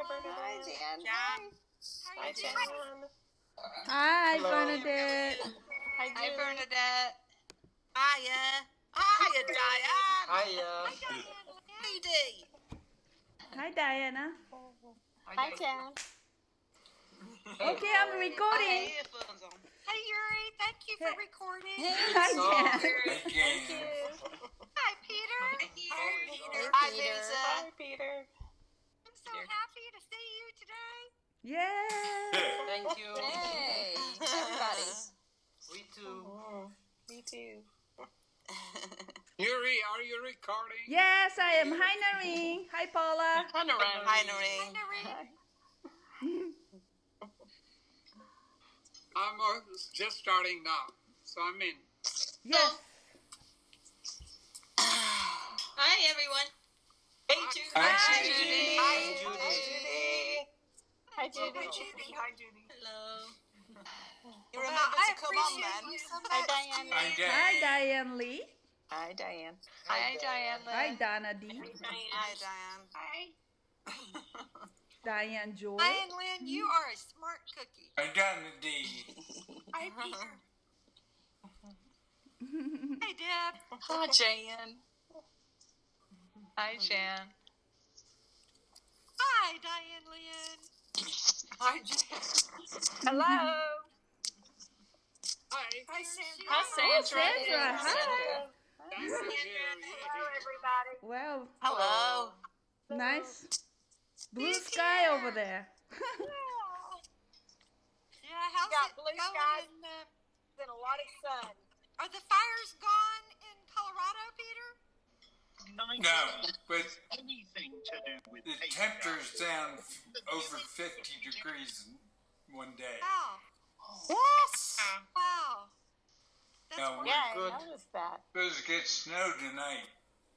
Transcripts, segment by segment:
Hi, Jan. Jan. Hi, Jan. Hi, Hello. Bernadette. Hi, Bernadette. Hiya. Hiya, Diane. Hiya. Lady. Hi, Diana. Hi, Jan. Okay, I'm recording. Earphones on. Hey, Yuri. Thank you for recording. Hi, Jan. Thank you. Hi, Peter. Hi, Peter. Hi, Lisa. Hi, Peter. I'm so happy to see you today. Yay! Thank you. Hey, everybody. We too. Me too. Yuri, are you recording? Yes, I am. Hi, Noreen. Hi, Paula. Hi, Noreen. Hi, Noreen. I'm just starting now, so I'm in. Yes. Hi, everyone. Hey, Judy. Hi, Judy. Hi, Judy. Hi, Judy. Hi, Judy. Hello. You remember to come on, man. Hi, Diane. Hi, Diane Lee. Hi, Diane. Hi, Diane. Hi, Donna D. Hi, Diane. Hi. Diane Joy. Diane Lynn, you are a smart cookie. I done the D. Hi, Peter. Hey, Deb. Hi, Jan. Hi, Jan. Hi, Diane Lynn. Hi, Jan. Hello. Hi. Hi, Sandra. Hi, Sandra. Sandra, hi. Hello, everybody. Well, Hello. nice blue sky over there. Yeah, how's got it blue going? skies. In, Been a lot of sun. are the fires gone in Colorado, Peter? No, but Anything to do with the temperature's down over 50 degrees in one day. Wow. Yes. Wow. That's No, we're Yeah, I good. noticed that. Supposed to get snow tonight.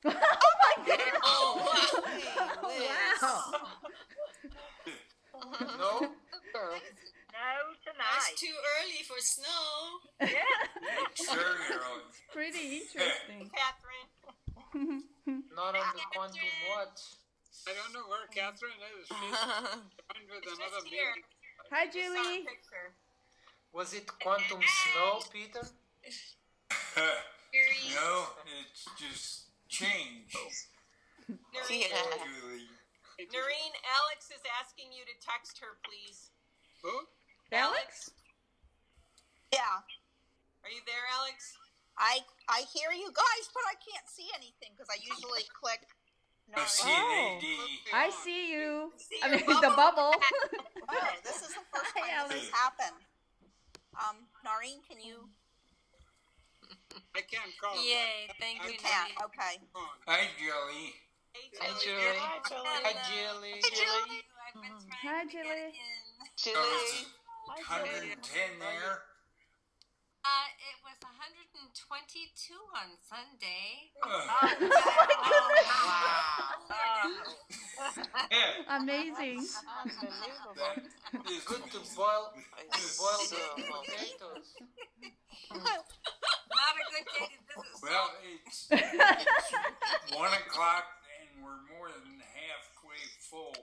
Oh my God! Oh, wow. Wow. No? No It's tonight. too early for snow. It's very early. Pretty interesting. Catherine. Not on the quantum watch. I don't know where Catherine is. She's joined with another meeting. Hi, Julie. Picture. Was it quantum snow, Peter? No, it's just change. Noreen, Julie. Noreen, Alex is asking you to text her, please. Who? Alex? Yeah, Are you there, Alex? I hear you guys, but I can't see anything because I usually click. I see an AD. I see you. See I your mean, the bubble. Oh, this is the first Hi, time this has happened. Noreen, can you? I can't call. Yay, thank You you, can't. Noreen. Okay. Hi, Julie. Hi, Julie. Hi, Julie. I've been Hi, trying to get Julie. in. Oh, is it 110 there? It was 122 on Sunday. Yeah. Amazing. Unbelievable. That is Good to amazing. boil the potatoes. Not a good day to visit. Well, it's 1 o'clock and we're more than halfway full.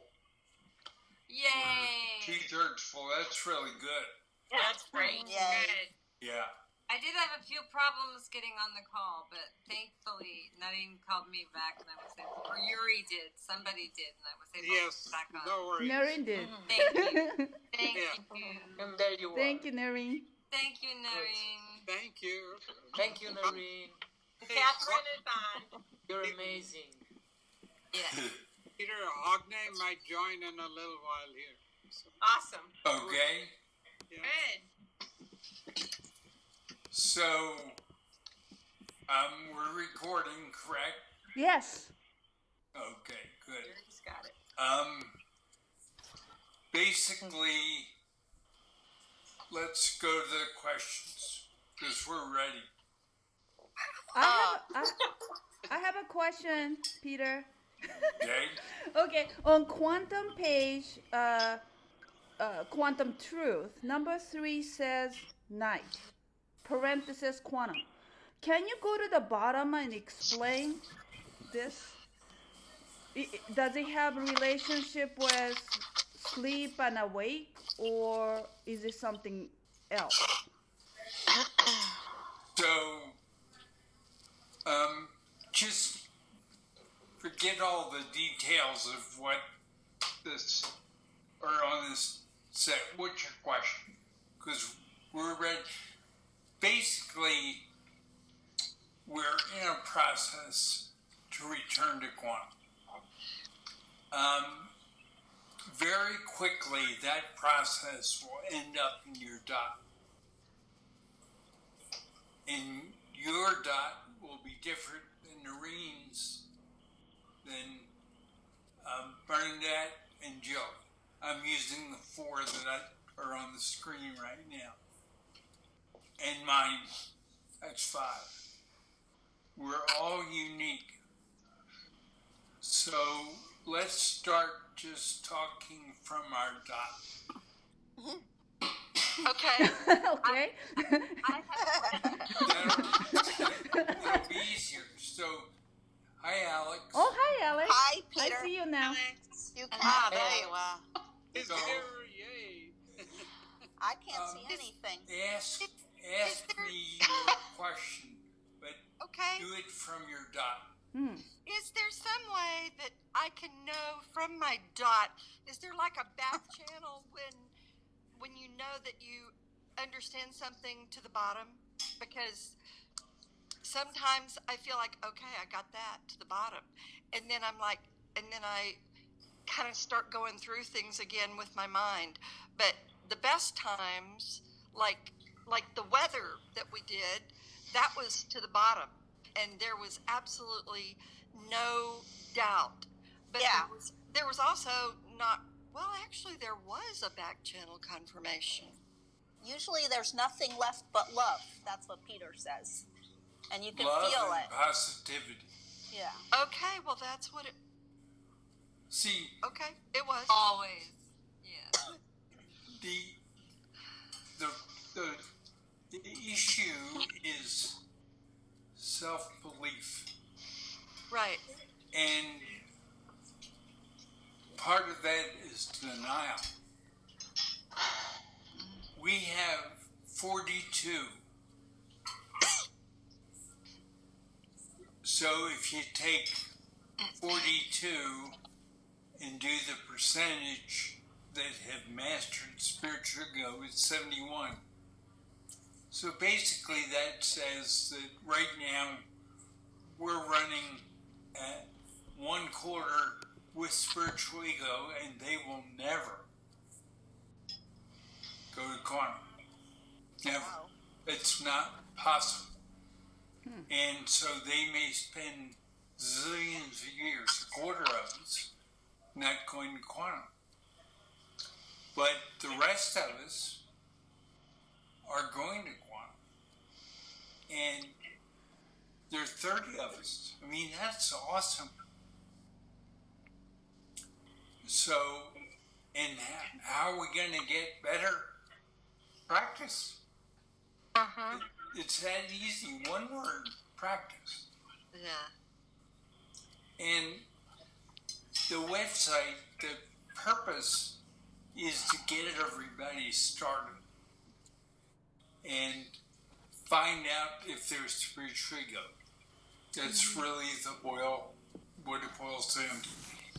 Yay! 2/3 full. That's really good. That's great. Yay. Good. Yeah. I did have a few problems getting on the call, but thankfully, Nadine called me back and I was able, or Yuri did, somebody did, and I was able Yes. to get back on. No worries. Noreen did. Thank you. Thank Yeah. you. And there you are. Thank you, Noreen. Thank you, Noreen. Thank you. Thank you, Noreen. Catherine is on. You're amazing. Yeah. Peter Hogney might join in a little while here. So, Awesome. okay. Yeah. Good. So, we're recording, correct? Yes. Okay, good. Yuri's got it. Basically, let's go to the questions because we're ready. I have a question, Peter. Okay. Okay, on quantum page, quantum truth, number 3 says night, parenthesis quantum. Can you go to the bottom and explain this? Does it have a relationship with sleep and awake, or is it something else? So, just forget all the details of what this are on this set. What's your question? Because we're ready. Basically, we're in a process to return to quantum. Very quickly, that process will end up in your dot. And your dot will be different than Noreen's, than Bernadette and Joe. I'm using the 4 that are on the screen right now. And mine, that's 5. We're all unique. So let's start just talking from our dot. Okay. Okay. I have It'll be easier. So, hi, Alex. Oh, hi, Alex. Hi, Peter. I see you now. You can There you are. So, I can't see anything. ask me your question, but Okay. do it from your dot. Is there some way that I can know from my dot? Is there like a back channel when you know that you understand something to the bottom? Because sometimes I feel like, okay, I got that to the bottom, and then I kind of start going through things again with my mind. But the best times, like the weather that we did, that was to the bottom, and there was absolutely no doubt. But Yeah. there was also not. Well, actually, there was a back channel confirmation. Usually there's nothing left but love. That's what Peter says. And you can Love feel and it. positivity. Yeah. Okay, well, that's what it. See, Okay, it was. Always. Yeah. the issue is self-belief. Right. And part of that is denial. We have 42. So if you take 42 and do the percentage that have mastered spiritual ego, it's 71. So basically that says that right now we're running at 1/4 with spiritual ego, and they will never go to quantum. Never. Wow. It's not possible. And so they may spend zillions of years, a quarter of us, not going to quantum. But the rest of us are going to quantum. And there are 30 of us. I mean, that's awesome. So, and how are we going to get better? Practice. It's that easy. One word, practice. Yeah. And the website, the purpose is to get everybody started and find out if there's spiritual ego. That's really what it boils down to.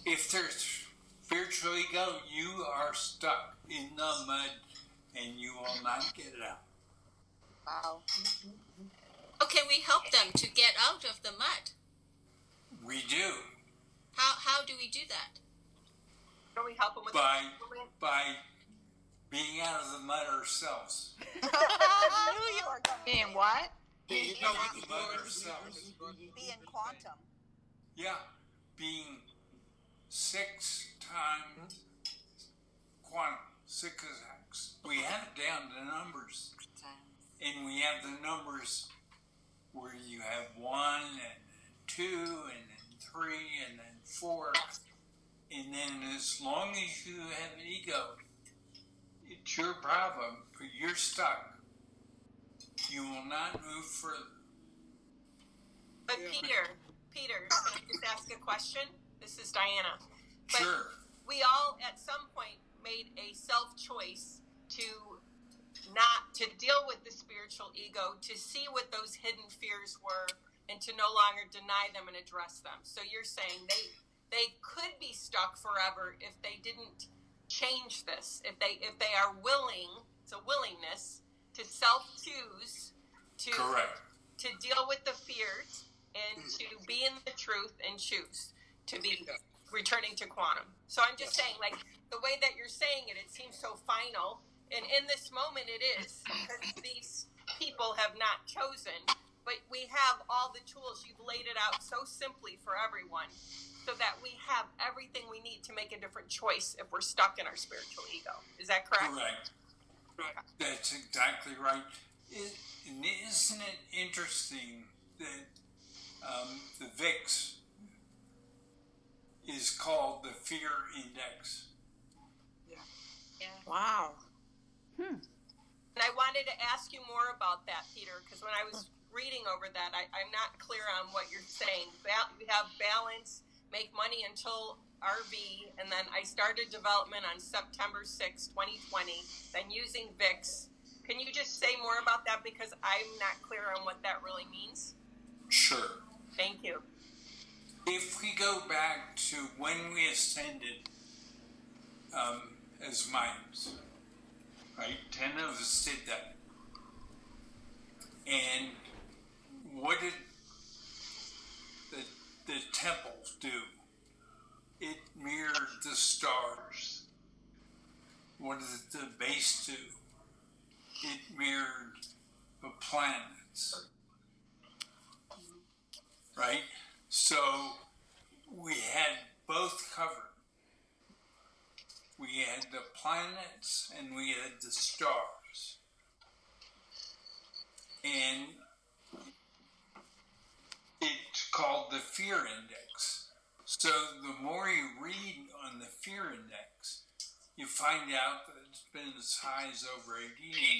If there's spiritual ego, you are stuck in the mud and you will not get it out. Wow. How can we help them to get out of the mud? We do. How do we do that? Can we help him with By being out of the mud ourselves. I knew you were going to Being what? Being out of the mud ourselves. be in quantum. Yeah, being 6 times quantum, 6 is X. We have it down to numbers, and we have the numbers where you have 1 and 2 and then 3 and then 4, and then as long as you have an ego, it's your problem, but you're stuck. You will not move further. But Peter, can I just ask a question? This is Diana. But Sure. we all, at some point, made a self choice to not to deal with the spiritual ego, to see what those hidden fears were, and to no longer deny them and address them. So you're saying they could be stuck forever if they didn't change this. If they are willing, it's a willingness to self-choose to Correct. to deal with the fears and to be in the truth and choose to be returning to quantum. So I'm just saying, like, the way that you're saying it, it seems so final. And in this moment it is, because these people have not chosen, but we have all the tools. You've laid it out so simply for everyone so that we have everything we need to make a different choice if we're stuck in our spiritual ego. Is that correct? Correct. That's exactly right. And isn't it interesting that the VIX is called the Fear Index? Wow. And I wanted to ask you more about that, Peter, because when I was reading over that, I'm not clear on what you're saying. You have balance, make money until RV, and then I started development on September 6, 2020, then using VIX. Can you just say more about that, because I'm not clear on what that really means? Sure. Thank you. If we go back to when we ascended as minds, right? 10 of us did that. And what did the temples do? It mirrored the stars. What did the base do? It mirrored the planets. Right? So we had both covered. We had the planets and we had the stars. And it's called the Fear Index. So the more you read on the Fear Index, you find out that it's been as high as over 80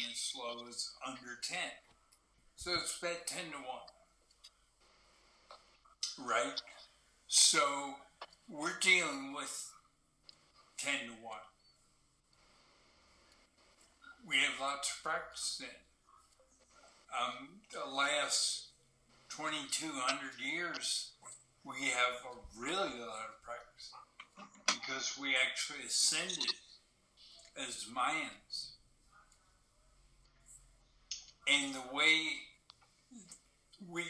and as low as under 10. So it's about 10 to 1. Right? So we're dealing with 10 to 1. We have lots of practice in. The last 2,200 years, we have a really lot of practice because we actually ascended as Mayans. And the way we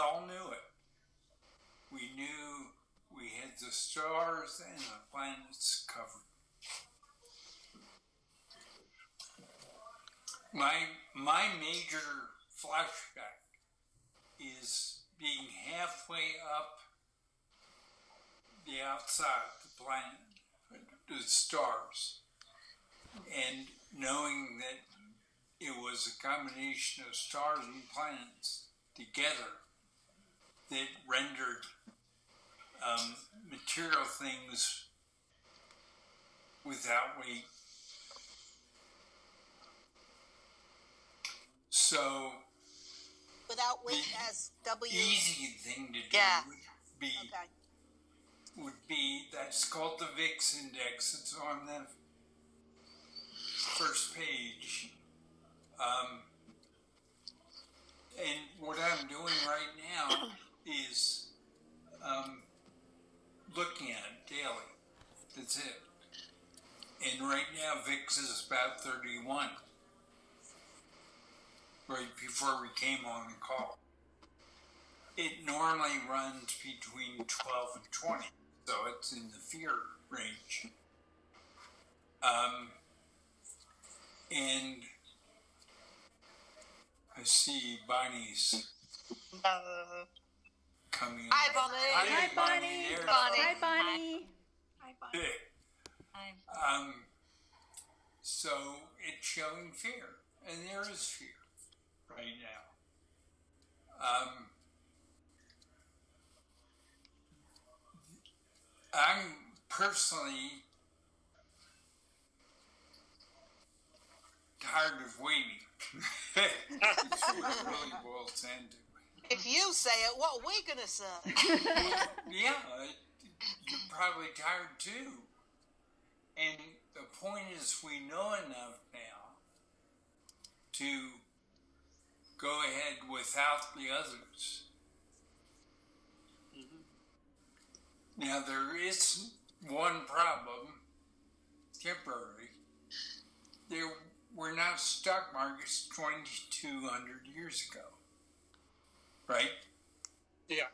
all knew it. We knew we had the stars and the planets covered. My major flashback is being halfway up the outside, the planet, the stars, and knowing that it was a combination of stars and planets together that rendered material things without weight. So Without weight the as W. easy thing to do Yeah. would be that's called the VIX index. It's on the first page. And what I'm doing right now is looking at it daily. That's it. And right now, VIX is about 31. Right before we came on the call. It normally runs between 12 and 20, so it's in the fear range. And I see Bonnie's coming in. Hi, Bonnie. Hi, Bonnie. There's Hi, Bonnie. Hi, Bonnie. Hey. So it's showing fear, and there is fear right now. I'm personally tired of waiting. That's what it really boils down to. If you say it, what are we going to say? Yeah, you're probably tired too. And the point is, we know enough now to go ahead without the others. Now, there is one problem, temporary. There were not stock markets 2,200 years ago, right? Yeah.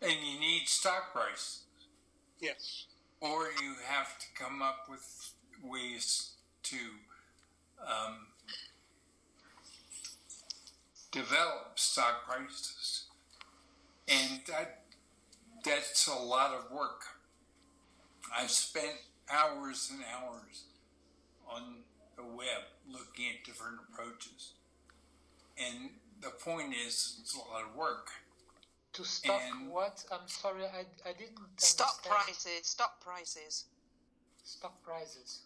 And you need stock prices. Yes. Or you have to come up with ways to develop stock prices. And that's a lot of work. I've spent hours and hours on the web looking at different approaches. And the point is, it's a lot of work. To stock And- what? I'm sorry, I didn't Stock understand. prices. Stock prices. Stock prices.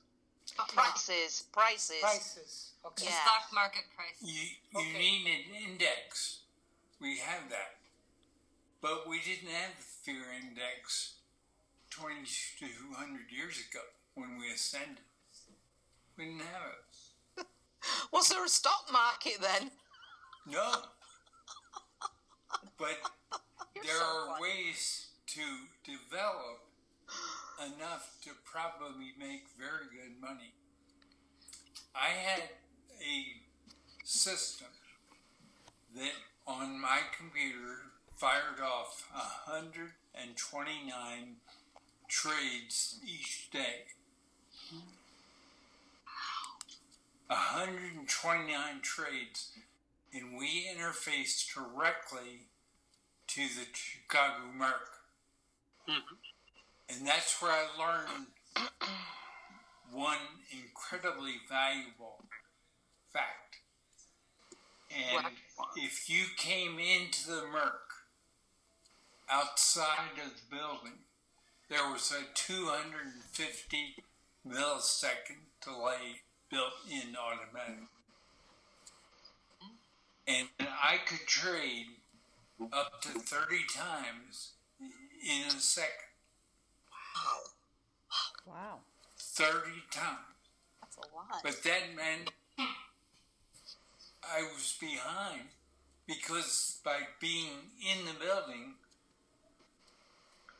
Prices. Prices. Prices. Okay. Yeah. Stock market price. You Okay. need an index. We have that. But we didn't have the fear index 2,200 years ago when we ascended. We didn't have it. Was there a stock market then? No. But You're there so are funny. ways to develop enough to probably make very good money. I had a system that on my computer fired off 129 trades each day. 129 trades, and we interfaced directly to the Chicago Merc. And that's where I learned one incredibly valuable fact. And if you came into the Merc outside of the building, there was a 250 millisecond delay built in automatic. And I could trade up to 30 times in a second. Wow. 30 times. That's a lot. But that meant I was behind because by being in the building,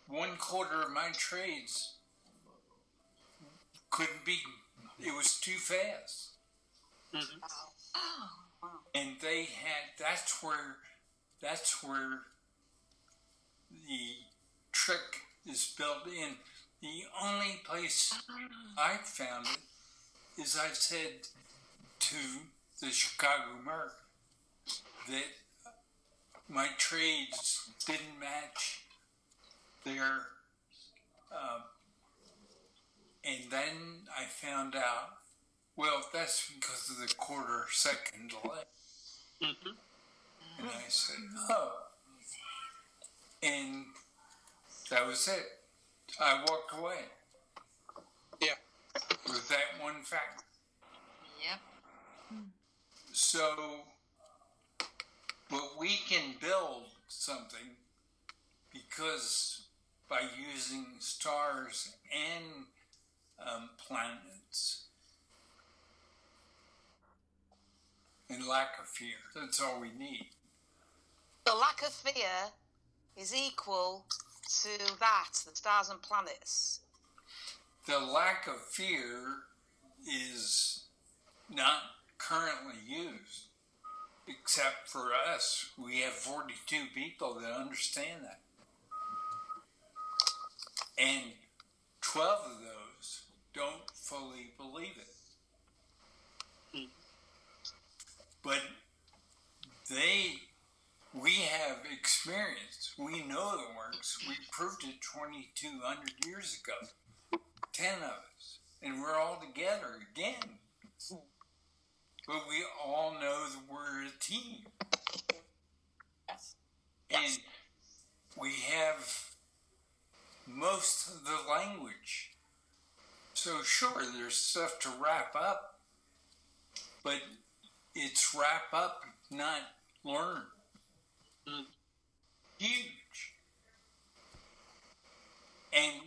1/4 of my trades couldn't be, it was too fast. And they had, that's where the trick is built in. The only place I found it is I said to the Chicago Merc that my trades didn't match their, and then I found out, well, that's because of the 1/4 second delay. And I said, oh. And that was it. I walked away. Yeah. With that one fact. Yep. So, but we can build something because by using stars and planets and lack of fear. That's all we need. The lack of fear is equal to that, the stars and planets. The lack of fear is not currently used, except for us. We have 42 people that understand that. And 12 of those don't fully believe it. But we have experience. We know it works. We proved it 2,200 years ago. 10 of us. And we're all together again. But we all know that we're a team. And we have most of the language. So sure, there's stuff to wrap up. But it's wrap up, not learn. Huge. And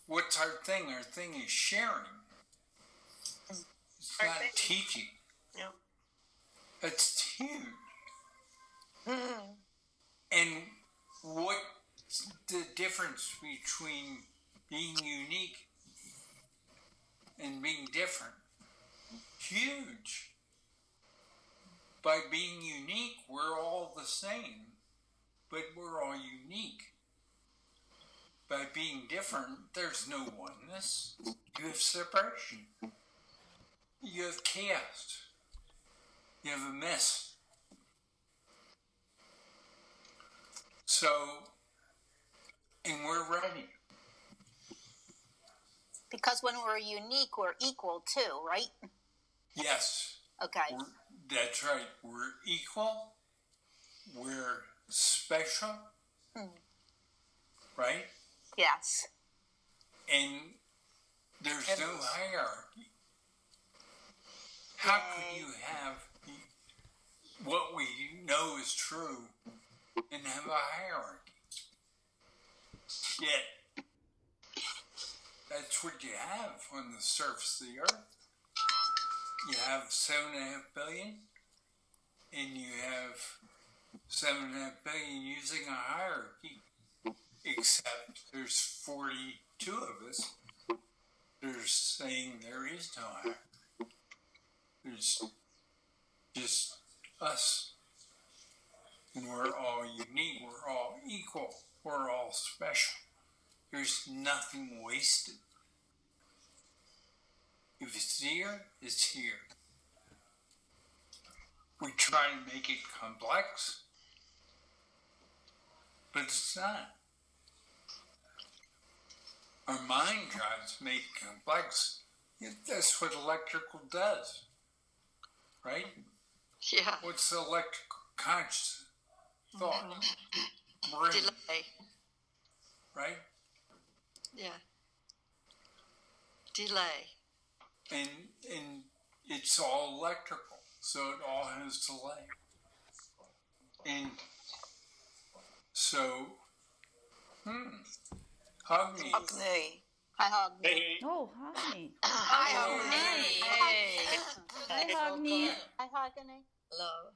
what's our thing? Our thing is sharing. It's not teaching. Yep. It's huge. And what's the difference between being unique and being different? Huge. By being unique, we're all the same, but we're all unique. By being different, there's no oneness. You have separation. You have chaos. You have a mess. So, and we're ready. Because when we're unique, we're equal too, right? Yes. Okay. That's right. We're equal. We're special. Right? Yes. And there's no hierarchy. How could you have what we know is true and have a hierarchy? Yet, that's what you have on the surface of the earth. You have 7.5 billion, and you have 7.5 billion using a hierarchy, except there's 42 of us. They're saying there is no hierarchy. There's just us. And we're all unique. We're all equal. We're all special. There's nothing wasted. If it's here, it's here. We try to make it complex, but it's not. Our mind tries to make it complex. That's what electrical does, right? Yeah. What's the electrical conscious thought? Brain, Delay. right? Yeah. Delay. And it's all electrical, so it all has delay. And so, hug me. Agni. Hi, Hog. Hey, Oh, hi. Hi, Agni. Hey. Hi, Hogni. Hi, Hogany. Hello.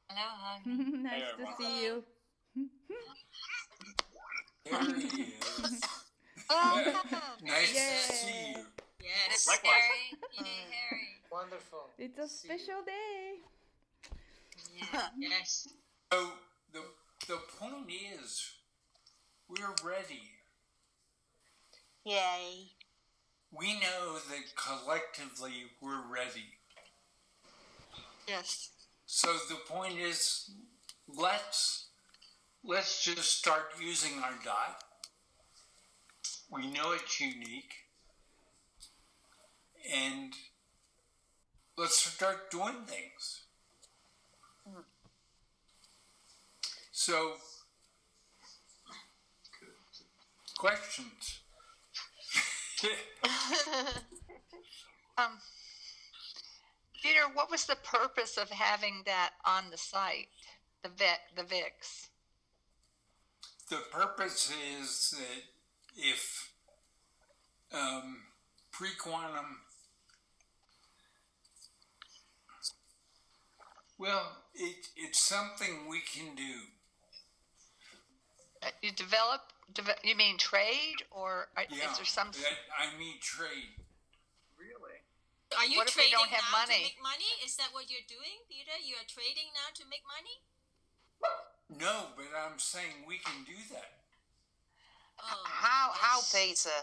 Hello, Hogni. Nice to see you. There he is. Oh, Nice to Yay. see you. Yes, Likewise. Harry. Hey, Harry. Wonderful. It's a See you. special day. Yeah. Yes. So the point is, we're ready. Yay. We know that collectively we're ready. yes. So the point is, let's just start using our dot. We know it's unique. And let's start doing things. So, questions? Peter, what was the purpose of having that on the site, the VIX? The purpose is that if pre-quantum, well, it's something we can do. You you mean trade, or Yeah, is there some? I mean trade. Really? Are you What if they trading don't have now money? to make money? Is that what you're doing, Peter? You are trading now to make money? No, but I'm saying we can do that. Oh, How, yes. Peter?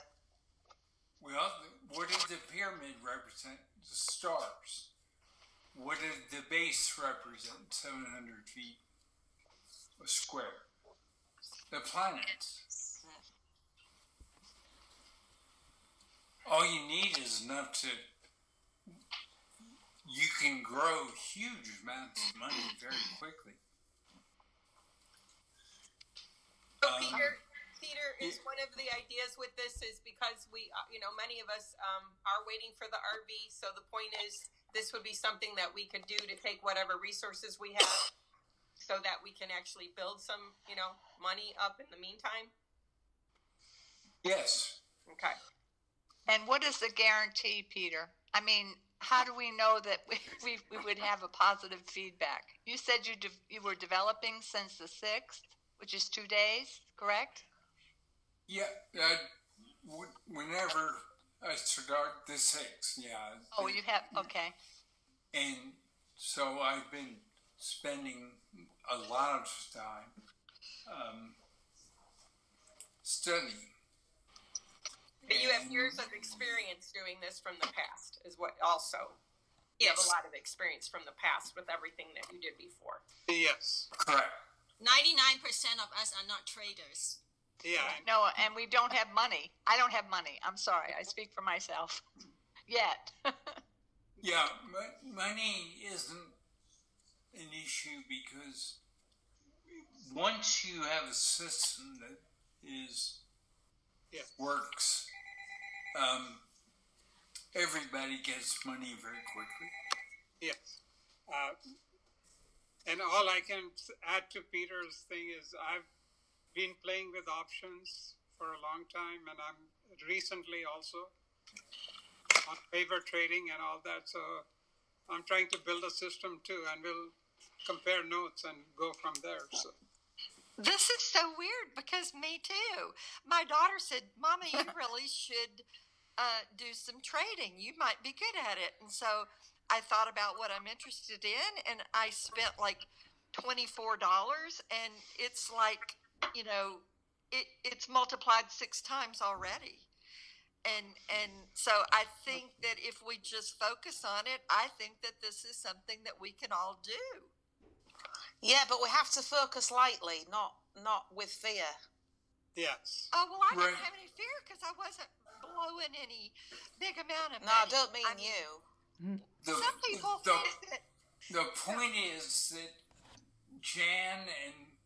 Well, what did the pyramid represent? The stars. What did the base represent? 700 feet a square. The planets. All you need is enough to. You can grow huge amounts of money very quickly. So Peter is one of the ideas with this is because we, many of us are waiting for the RV. So the point is, this would be something that we could do to take whatever resources we have, so that we can actually build some, money up in the meantime. Yes. Okay. And what is the guarantee, Peter? I mean, how do we know that we would have a positive feedback? You said you were developing since the 6th, which is 2 days, correct? Yeah, whenever I start the 6th, yeah. Oh, you have, okay. And so I've been spending a lot of time studying. But you have years of experience doing this from the past, is what also. You have a lot of experience from the past with everything that you did before. Yes. Correct. 99% of us are not traders. Yeah. No, and we don't have money. I don't have money. I'm sorry. I speak for myself. Yet. Yeah, money isn't an issue because once you have a system that works, everybody gets money very quickly. Yes. And all I can add to Peter's thing is I've been playing with options for a long time, and I'm recently also on favor trading and all that. So I'm trying to build a system too, and we'll compare notes and go from there. So. This is so weird because me too. My daughter said, "Mama, you really should do some trading. You might be good at it." And so I thought about what I'm interested in, and I spent like $24, and it's like, you know, it's multiplied 6 times already. And so I think that if we just focus on it, I think that this is something that we can all do. Yeah, but we have to focus lightly, not with fear. Yes. Oh, well, I didn't have any fear because I wasn't blowing any big amount of money. No, I don't mean you. Some people think that. The point is that Jan and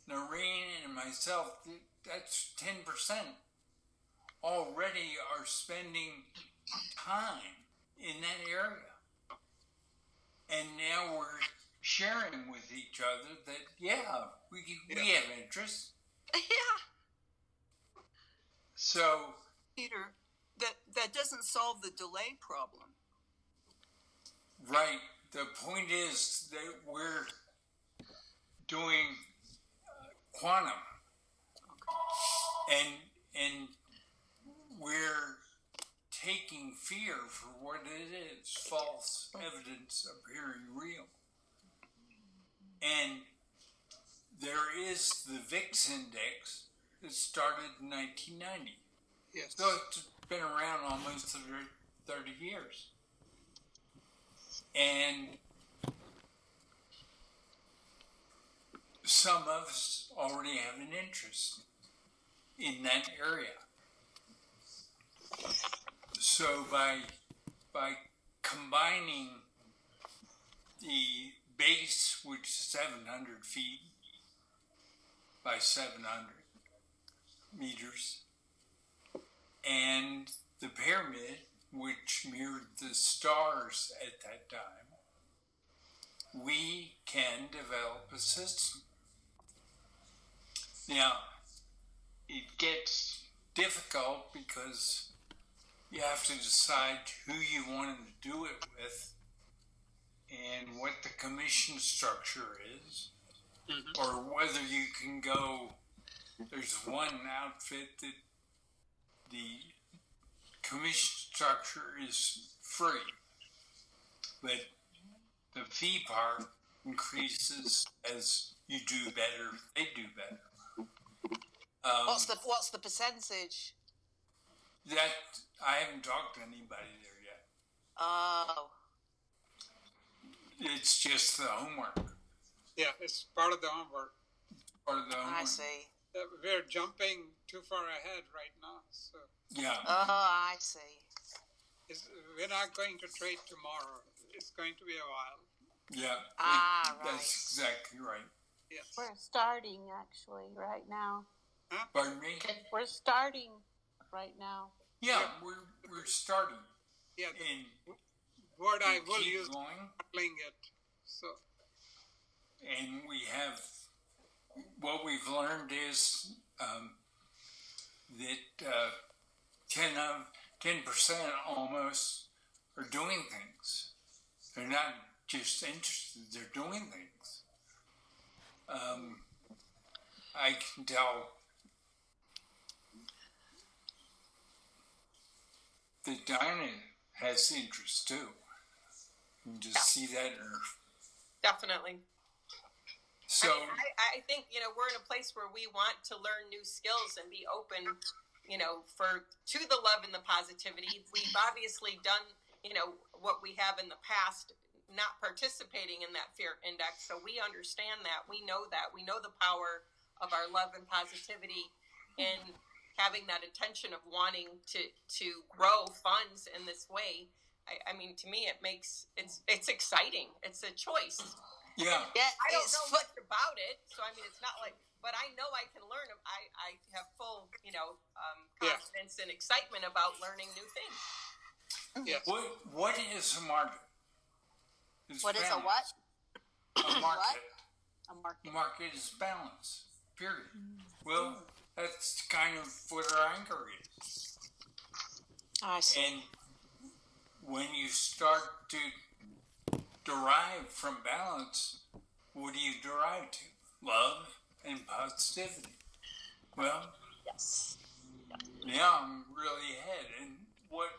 Noreen and myself, that's 10%, already are spending time in that area. And now we're sharing with each other that, we have interest. Yeah. So, Peter, that doesn't solve the delay problem. right, the point is that we're doing quantum. And we're taking fear for what it is, false evidence appearing real. And there is the VIX index that started in 1990. Yes. So it's been around almost 30 years. And some of us already have an interest in that area. So by combining the base, which is 700 feet by 700 meters, and the pyramid, which mirrored the stars at that time, we can develop a system. Now, it gets difficult because you have to decide who you want to do it with and what the commission structure is, or whether you can go. There's one outfit that the commission structure is free, but the fee part increases as you do better, they do better. What's the percentage? That I haven't talked to anybody there yet. Oh. It's just the homework. Yeah, it's part of the homework. Part of the homework. I see. We're jumping too far ahead right now. So. Yeah. Oh, I see. We're not going to trade tomorrow. It's going to be a while. Yeah. Right. That's exactly right. Yes. We're starting actually right now. Huh? Pardon me? We're starting right now. Yeah, we're starting. Yeah. And word I will keep use going. modeling it. So. And we have what we've learned is that 10% almost are doing things. They're not just interested, they're doing things. I can tell that Dinah has interest too. You can just see that in her. Definitely. So I think, you know, we're in a place where we want to learn new skills and be open, you know, to the love and the positivity. We've obviously done, you know, what we have in the past, not participating in that fear index. So we understand that. We know that. We know the power of our love and positivity, and having that intention of wanting to grow funds in this way. I mean, to me, it's exciting. It's a choice. Yeah. I don't know much about it, so I mean, it's not like, but I know I can learn. I have full, you know, confidence and excitement about learning new things. Yes. What is a market? What is a what? A market. A market. Market is balance. Period. Well, that's kind of what our anchor is. I see. And when you start to derive from balance, what do you derive to? Love and positivity. Well, yes. Now I'm really ahead. And what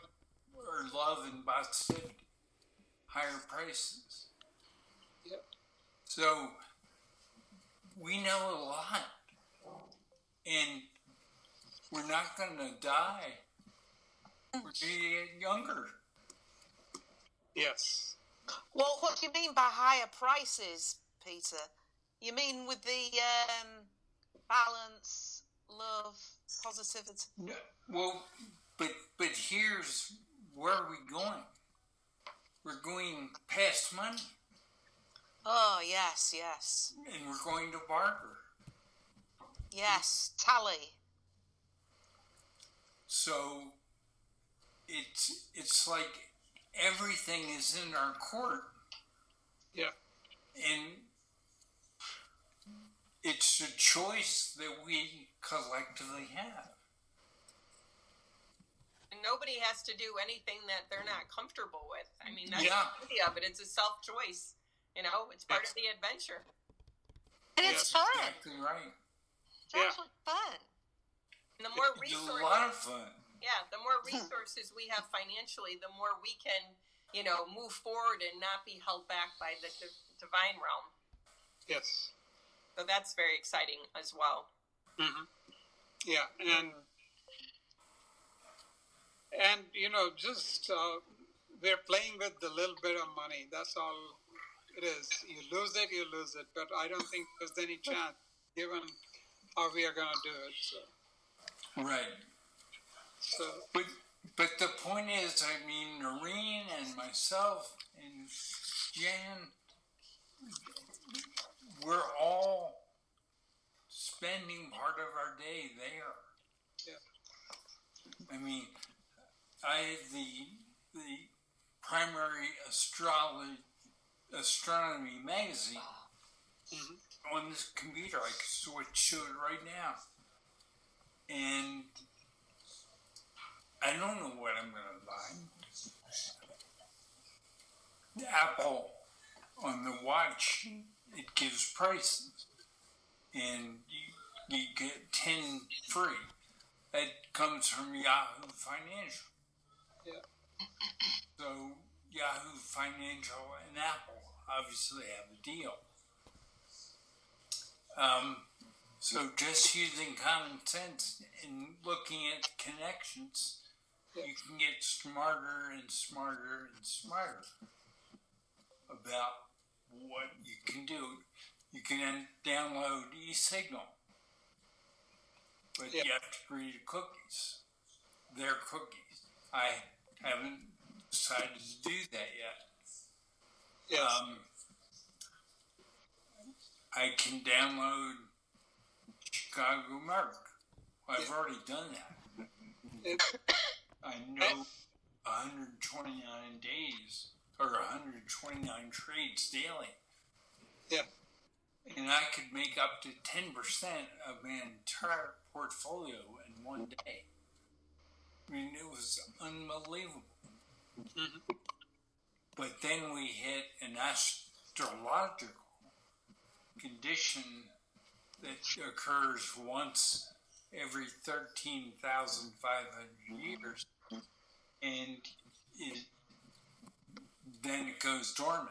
are love and positivity? Higher prices. Yep. So we know a lot. And we're not going to die. We're going to get younger. Yes. Well, what do you mean by higher prices, Peter? You mean with the balance, love, positivity? No, well, but here's where are we going? We're going past money. Oh, yes, yes. And we're going to barter. Yes, tally. So it's like everything is in our court. Yeah. And it's a choice that we collectively have. And nobody has to do anything that they're not comfortable with. I mean, that's Yeah. the beauty of it. It's a self-choice. You know, it's part of the adventure. And it's fun. Exactly right. It's actually fun. And the more It's resources, a lot of fun. yeah, the more resources we have financially, the more we can, you know, move forward and not be held back by the divine realm. Yes. So that's very exciting as well. Mm-hmm. Yeah, and you know, just we're playing with the little bit of money. That's all it is. You lose it. But I don't think there's any chance, given how we are going to do it. So. Right. So. But the point is, I mean, Noreen and myself and Jan, we're all spending part of our day there. Yeah. I mean, I have the primary astronomy magazine on this computer. I can switch to it right now. And I don't know what I'm going to buy. The Apple on the watch, it gives prices. And you get 10 free. That comes from Yahoo Financial. Yeah. So Yahoo Financial and Apple obviously have a deal. So just using common sense and looking at connections, you can get smarter and smarter and smarter about what you can do. You can download eSignal, but you have to read cookies. Their cookies. I haven't decided to do that yet. Yes. I can download Chicago Merc. I've already done that. I know 129 days or 129 trades daily. Yeah. And I could make up to 10% of my entire portfolio in one day. I mean, it was unbelievable. Mm-hmm. But then we hit an astrological condition that occurs once every 13,500 years, and then it goes dormant.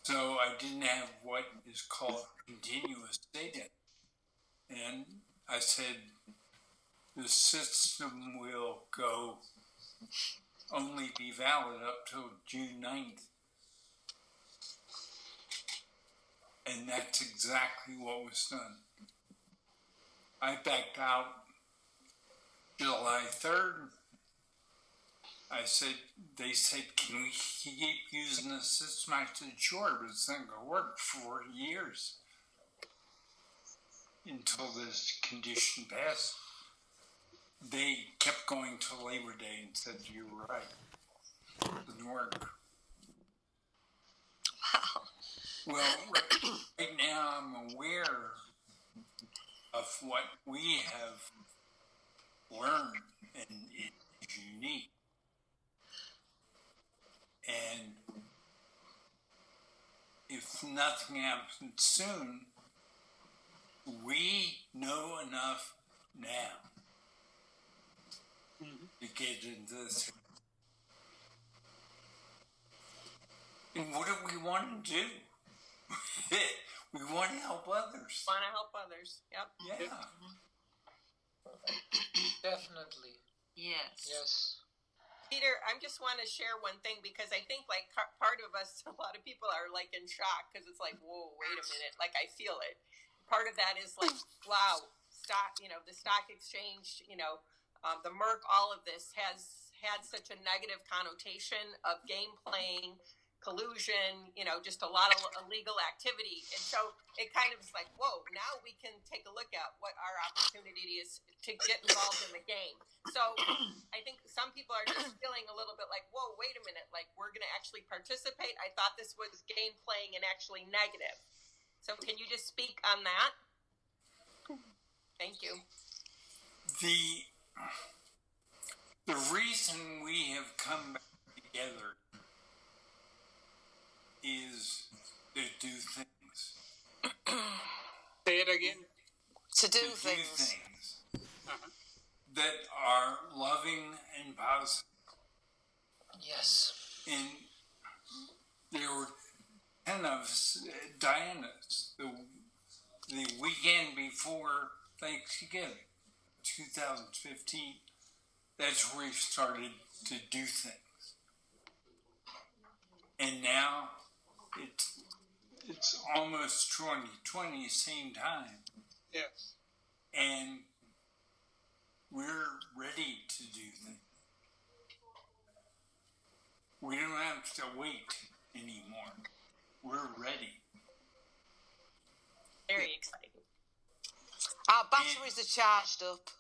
So I didn't have what is called continuous data. And I said, the system will only be valid up till June 9th. And that's exactly what was done. I backed out July 3rd. They said, can we keep using the system? I said, sure, but it's not going to work for years until this condition passed. They kept going to Labor Day and said, you're right. It didn't work. Wow. Well, right now I'm aware of what we have learned, and it's unique. And if nothing happens soon, we know enough now to get into this. And what do we want to do? We want to help others. Want to help others. Yep. Yeah. Definitely. Yes. Yes. Peter, I just want to share one thing because I think like part of us, a lot of people are like in shock because it's like, whoa, wait a minute. Like I feel it. Part of that is like, wow, stock, the stock exchange, the Merck, all of this has had such a negative connotation of game playing, collusion, just a lot of illegal activity. And so it kind of is like, whoa, now we can take a look at what our opportunity is to get involved in the game. So I think some people are just feeling a little bit like, whoa, wait a minute, like we're going to actually participate. I thought this was game playing and actually negative. So can you just speak on that? Thank you. The reason we have come back together is to do things. Say it again. To do Do things. things that are loving and positive. Yes. And there were 10 of us, Diana's, the weekend before Thanksgiving, 2015. That's where we started to do things. And now it's almost 2020, same time. Yes. And we're ready to do things. We don't have to wait anymore. We're ready. Very exciting. Our batteries are charged up.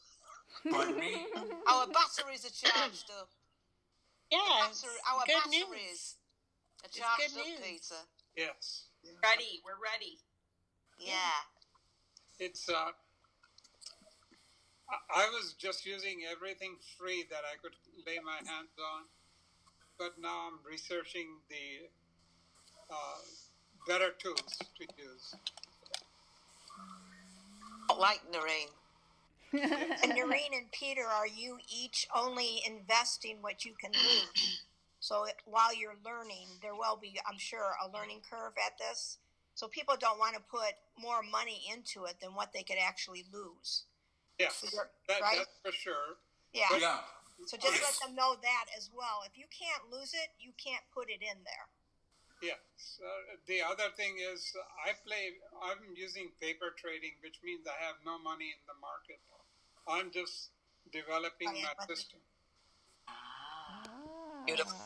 Pardon me? Our batteries are charged up. Yes. Our good batteries news. are It's charged good up, news. Peter. Yes. Ready. We're ready. Yeah. It's I was just using everything free that I could lay my hands on, but now I'm researching the better tools to use. Like Noreen. And Noreen and Peter, are you each only investing what you can lose? So while you're learning, there will be, I'm sure, a learning curve at this. So people don't want to put more money into it than what they could actually lose. Yes, So right? that's for sure. Yeah. But Yeah. So just let them know that as well. If you can't lose it, you can't put it in there. yes, the other thing is I'm using paper trading, which means I have no money in the market. I'm just developing my system. Beautiful.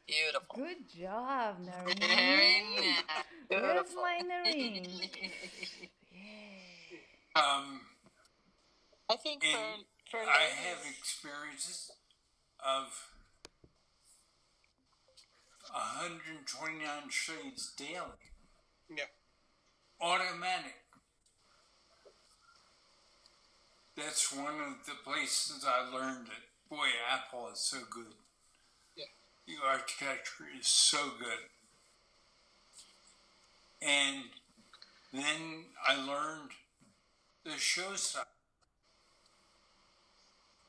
Beautiful. Good job, Noreen. Very nice. Where's Beautiful. my Noreen? I think And for I ladies, have experiences of 129 trades daily. Yeah. Automatic. That's one of the places I learned it. Boy, Apple is so good. The architecture is so good. And then I learned the show side.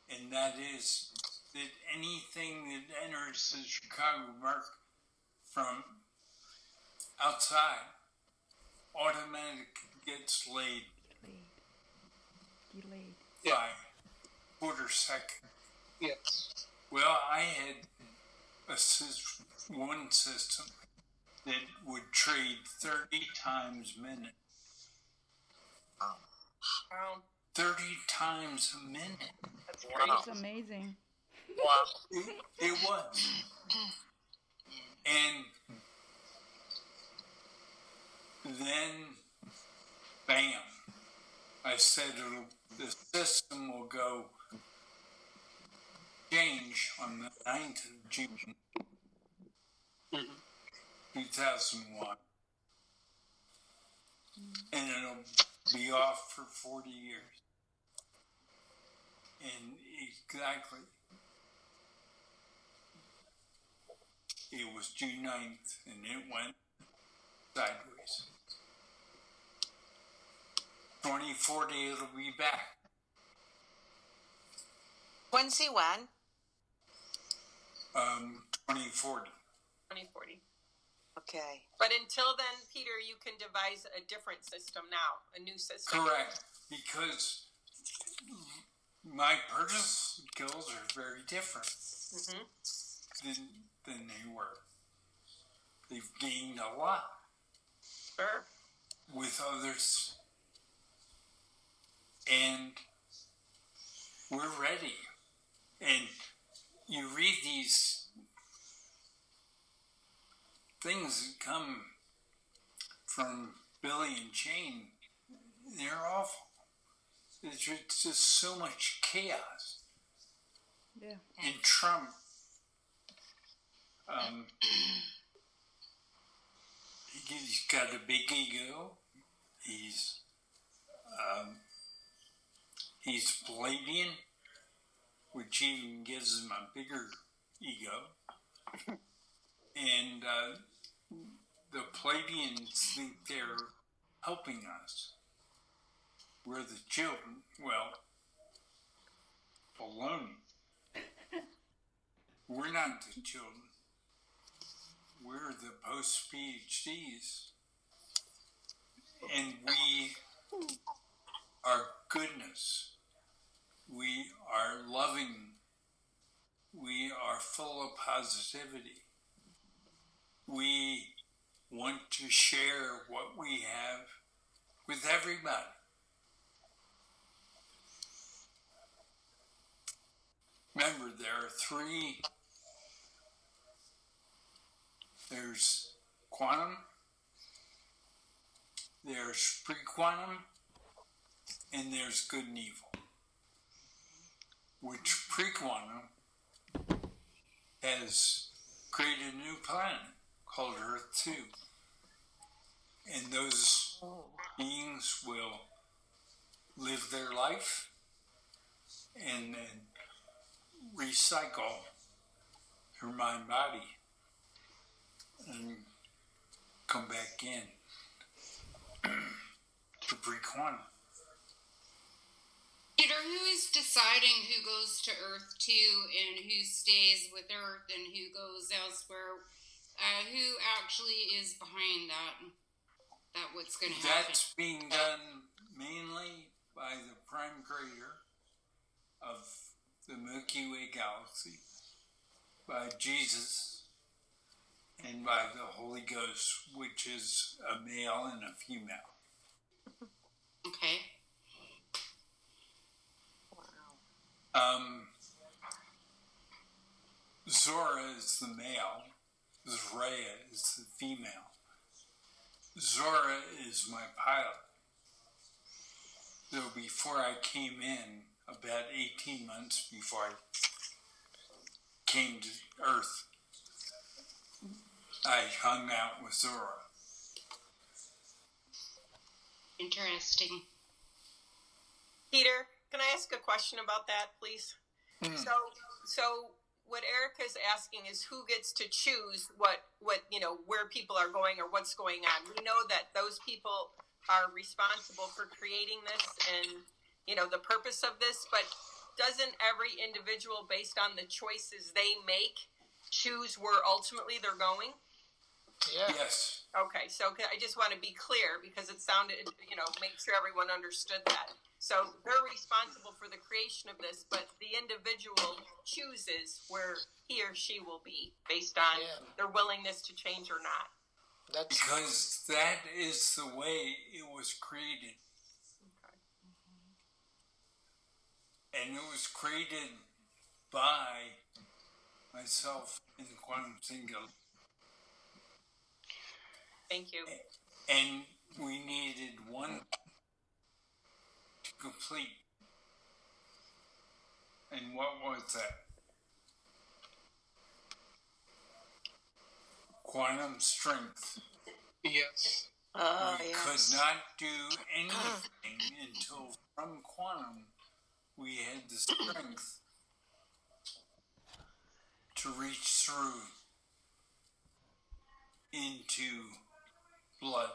And that is that anything that enters the Chicago market from outside automatically gets laid by quarter second. Yes. Well, I had one system that would trade 30 times a minute. Wow. 30 times a minute. That's That's amazing. Wow. It was. And then, bam, I said the system will go change on the 9th of June, 2001. And it'll be off for 40 years. And exactly, it was June 9th, and it went sideways. 2040, it'll be back. When's he when? 2040. 2040. Okay. But until then, Peter, you can devise a different system now, a new system. Correct, because my purchase skills are very different than they were. They've gained a lot. Sure. With others. And we're ready. And you read these things that come from Billy and Jane, they're awful. There's just so much chaos. Yeah. And Trump, he's got a big ego. He's Palladian, which even gives him a bigger ego. And the Palladians think they're helping us. We're the children. Well, baloney. We're not the children. We're the post-PhDs. And we are goodness. We are loving. We are full of positivity. We want to share what we have with everybody. Remember, there are three. There's quantum, there's pre-quantum, and there's good and evil. Which pre-quantum has created a new planet called Earth 2. And those beings will live their life and then recycle their mind body and come back in to pre-quantum. Peter, who is deciding who goes to Earth 2 and who stays with Earth and who goes elsewhere? Who actually is behind that what's going to happen? That's being done mainly by the prime creator of the Milky Way galaxy, by Jesus, and by the Holy Ghost, which is a male and a female. Okay. Zora is the male, Zraya is the female. Zora is my pilot. So before I came in, about 18 months before I came to Earth, I hung out with Zora. Interesting. Peter, can I ask a question about that, please? So what Erica's asking is who gets to choose what where people are going or what's going on. We know that those people are responsible for creating this and the purpose of this, but doesn't every individual, based on the choices they make, choose where ultimately they're going? Yeah. Yes. Okay, so I just want to be clear because it sounded, make sure everyone understood that. So they're responsible for the creation of this, but the individual chooses where he or she will be based on their willingness to change or not. Because that is the way it was created. Okay. And it was created by myself in the quantum singular. Thank you. And we needed one to complete. And what was that? Quantum strength. Yes. We could not do anything until from quantum we had the strength to reach through into blood.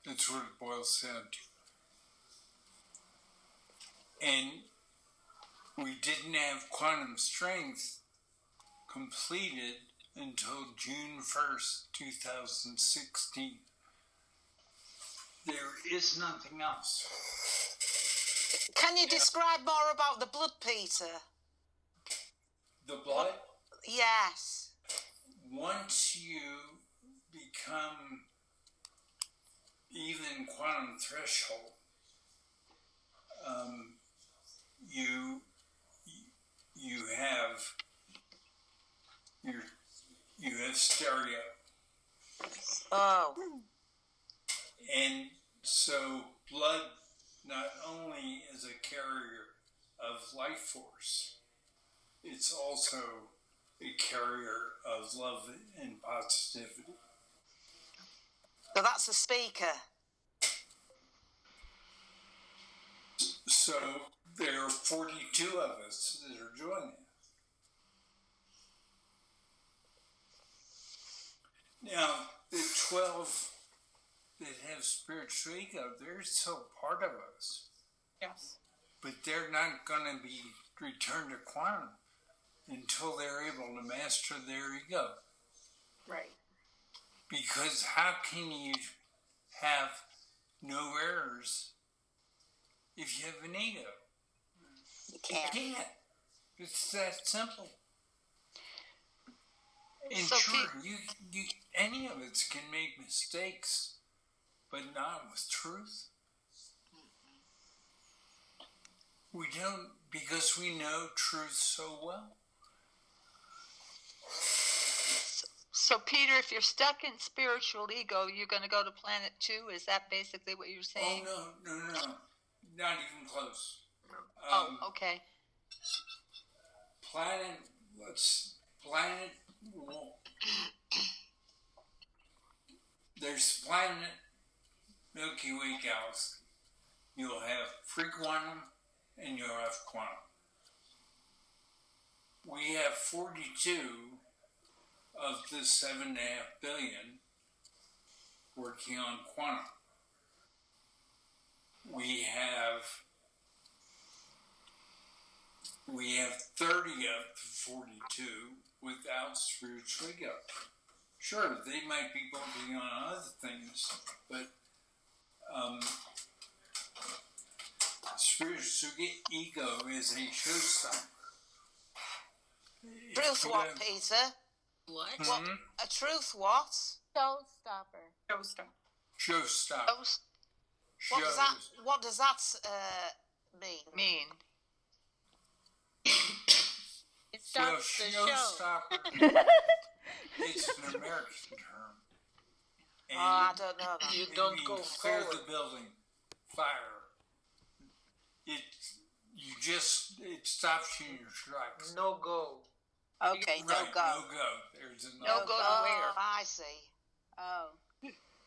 That's what it boils down to. And we didn't have quantum strength completed until June 1st, 2016. There is nothing else. Can you describe more about the blood, Peter? The blood? Yes. Once you become even quantum threshold, you have stereo. Oh. And so blood not only is a carrier of life force, it's also a carrier of love and positivity. So that's a speaker. So there are 42 of us that are joining. Now, the 12 that have spiritual ego, they're still part of us. Yes. But they're not going to be returned to quantum until they're able to master their ego. Right. Because how can you have no errors if you have an ego? You can't. You can't. It's that simple. And So sure, you any of us can make mistakes, but not with truth. We don't, because we know truth so well. So, Peter, if you're stuck in spiritual ego, you're going to go to planet 2? Is that basically what you're saying? Oh, no. Not even close. Okay. Planet, there's planet Milky Way galaxy. You'll have free quantum and you'll have quantum. We have 42 of the 7.5 billion working on quantum. We have 30 of the 42 without spiritual ego. Sure, they might be working on other things, but spiritual ego is a showstopper. Truth what, Peter? What? What? A truth what? Showstopper. Showstopper. What does that mean? It stops the show. Showstopper. It's an American term. And I don't know that. You don't go clear forward. the building, fire. It stops you in your tracks. No go. Okay, no Right, go. No go. There's a No go to where? I see. Oh.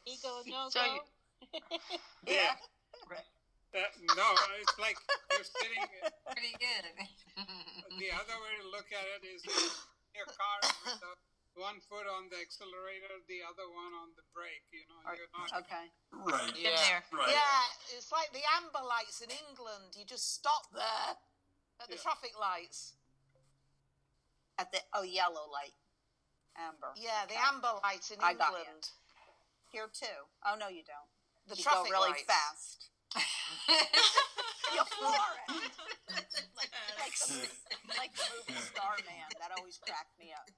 Ego, no So go. Yeah. No, it's like you're sitting. Pretty good. the other way to look at it is your car with one foot on the accelerator, the other one on the brake. You know, you're not. Okay. Right. Yeah. Right. Yeah, it's like the amber lights in England. You just stop there at the traffic lights. At the yellow light, amber. Yeah, the Okay. amber light in I got England. Here too. Oh no, you don't. The You traffic go really lights. fast. You floor it. like the movie Starman. That always cracked me up.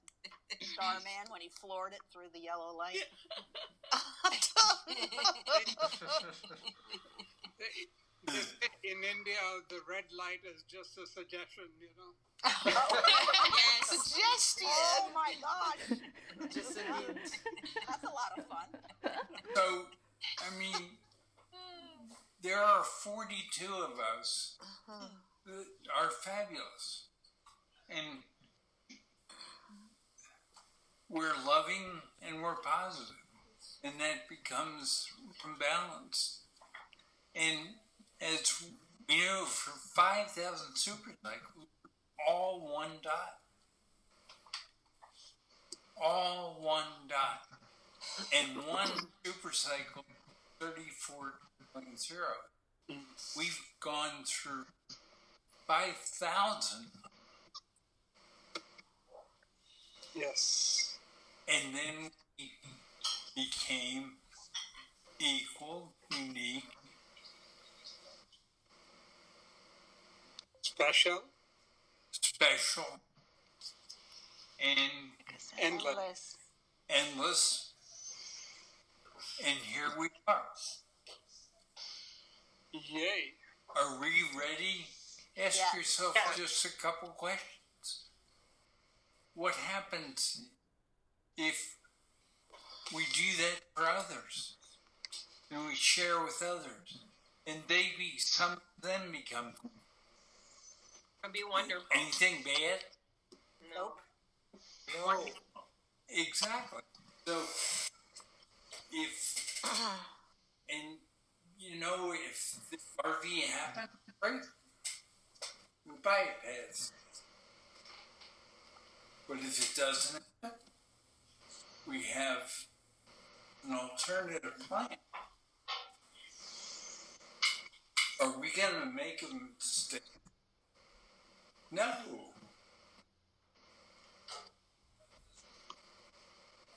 Starman when he floored it through the yellow light. In India, the red light is just a suggestion, you know. Yes. Suggestion. Oh my gosh. Just a hint. That's a lot of fun. So, I mean, there are 42 of us that are fabulous. And we're loving and we're positive. And that becomes balanced. And as we know, for 5,000 supercycles, all one dot. All one dot. And one supercycle, 34.0. We've gone through 5,000. Yes. And then we became equal, unique, special, and endless. And here we are. Yay. Are we ready? Ask yourself just a couple questions. What happens if we do that for others? And we share with others? And some of them become. It'd be wonderful. Anything bad? Nope. No. Exactly. So, if, and you know, if the RV happens, great. We bypass. But if it doesn't happen, we have an alternative plan. Are we going to make a mistake? No.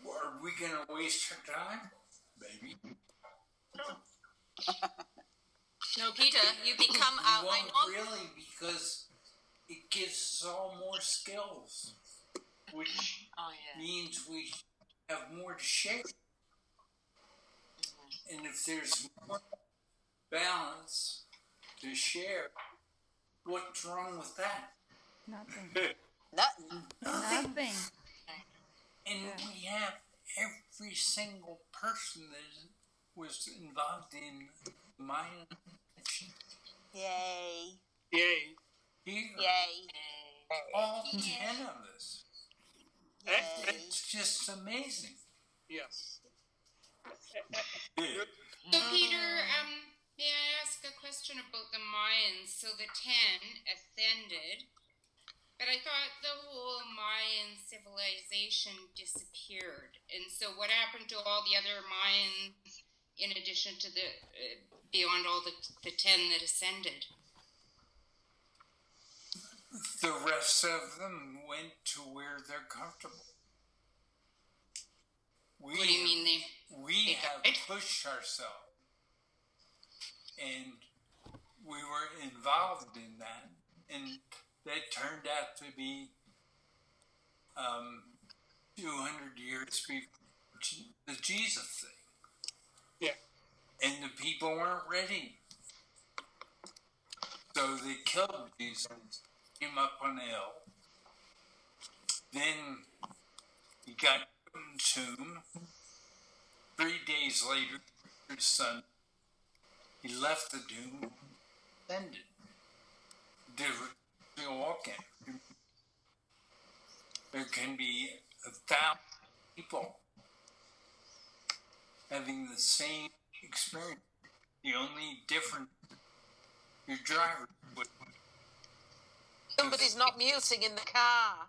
Are we going to waste our time? Maybe. No, Peter, you become We our. won't really, because it gives us all more skills, which means we have more to share. And if there's more balance to share, what's wrong with that? Nothing. Nothing. And we have every single person that was involved in Mayan connection. Yay. Yay. Here. Yay. All 10 of us. Yay. It's just amazing. Yes. So, Peter, may I ask a question about the Mayans? So the 10 ascended, but I thought the whole Mayan civilization disappeared. And so what happened to all the other Mayans in addition to the, beyond all the 10 that ascended? The rest of them went to where they're comfortable. What do you mean We have pushed ourselves, and we were involved in that, and that turned out to be 200 years before the Jesus thing. Yeah. And the people weren't ready. So they killed Jesus, came up on the hill. Then he got put in the tomb. 3 days later, his son, he left the tomb, ascended. They were still walking. There can be 1,000 people having the same experience. The only difference, your driver would. Somebody's not muting in the car.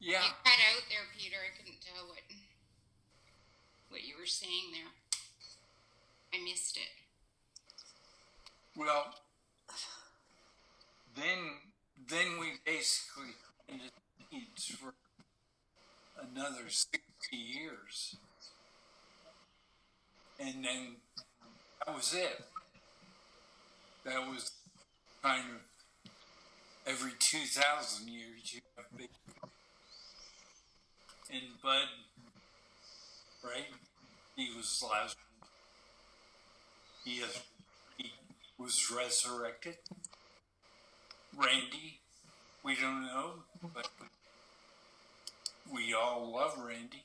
Yeah. You cut out there, Peter. I couldn't tell what you were saying there. I missed it. Well, then we basically ended needs for another 60 years. And then that was it. That was kind of every 2,000 years you have big. And Bud, right? He was last. He was resurrected. Randy, we don't know, but we all love Randy.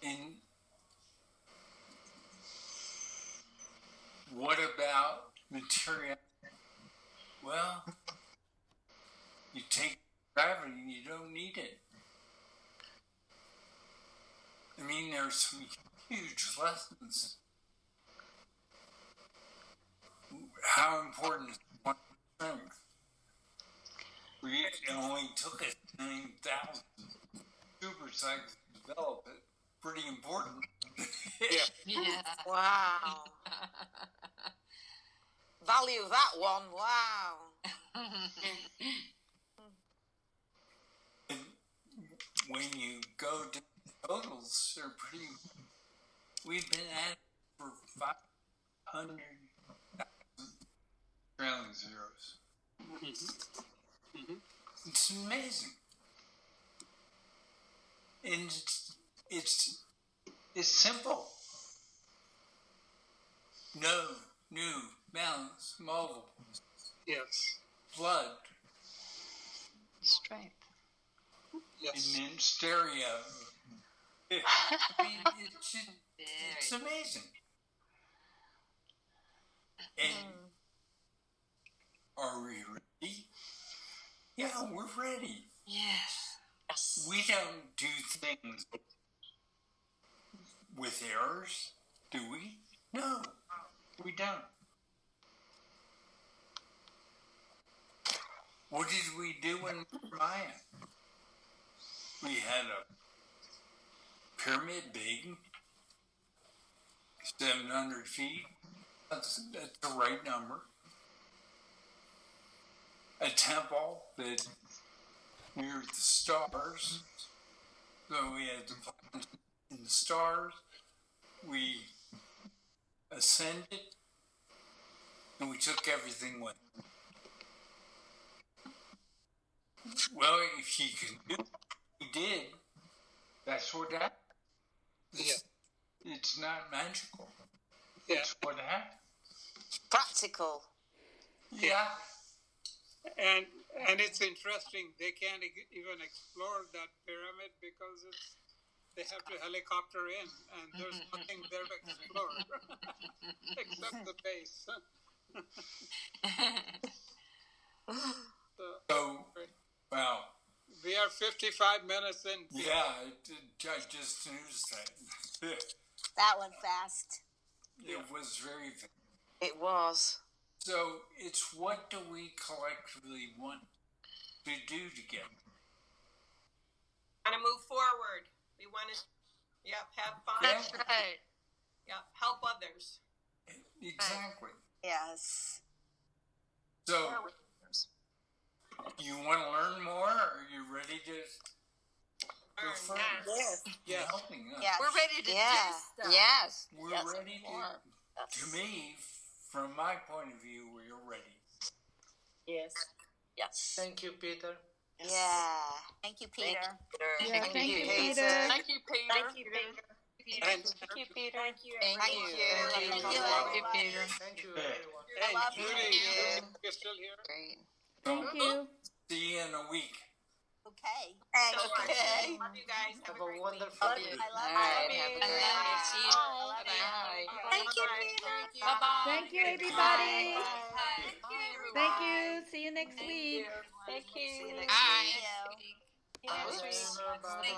And what about material? Well, you take gravity, you don't need it. I mean, there's some huge lessons. How important is one strength? It only took us 9,000 supercycles to develop it. Pretty important. Yeah. Wow. Value that one. Wow. And when you go to totals, they're pretty. We've been at it for 500,000 trailing zeros. It's amazing, and it's simple. No new balance model. Yes. Blood. Strength. Yes. And then stereo. It's amazing. And are we ready? Yeah, we're ready. Yes. We don't do things with errors, do we? No, we don't. What did we do in Maya? We had a pyramid big, 700 feet. That's the right number. A temple that mirrored the stars. So we had the planets in the stars. We ascended, and we took everything with. Well, if you can do what we did, that's what happened. It's not magical. Yeah. It's what happened. Practical. Yeah. And it's interesting. They can't even explore that pyramid because they have to helicopter in, and there's nothing there to explore except the base. So, wow. We are 55 minutes in. Yeah, I just noticed that. That went fast. It was very fast. It was. So it's what do we collectively want to do together? Want to move forward. We want to, have fun. That's right. Help others. Exactly. Yes. So, you want to learn more? Or are you ready to go further? Yes. You're helping us. Yes. We're ready to do stuff. Yes. We're Yes, ready to me, from my point of view, we're ready. Yes. Yes. Thank you, Peter. Yeah. Thank you, Peter. Yeah, thank you, Peter. Thank you, Peter. Thank you, Peter. And, Thank you, Peter. Thank you. Thank everyone. you. Thank you, Thank you, everybody. Peter. Thank you, everyone. and love Judy, you. you're still here? Great. Thank you. See you in a week. Okay. Thanks. Okay. Love you guys. Have a great week. wonderful Love day. you. I love All right, you. have a I good love night. you. See you. I love you. Bye. Thank you, Peter. Bye-bye. Thank you, everybody. Thank you, everyone. Thank you. See you next week. Thank you. Bye. Bye,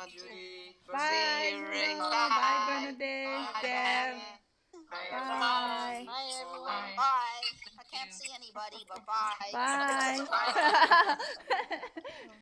Judy. Bye, you, Bruno. Ray. Bye, Bernadette. Deb. Bye. Bye. Bye, everyone. Bye. Okay. Thank Can't you. see anybody, but bye. Bye. Bye.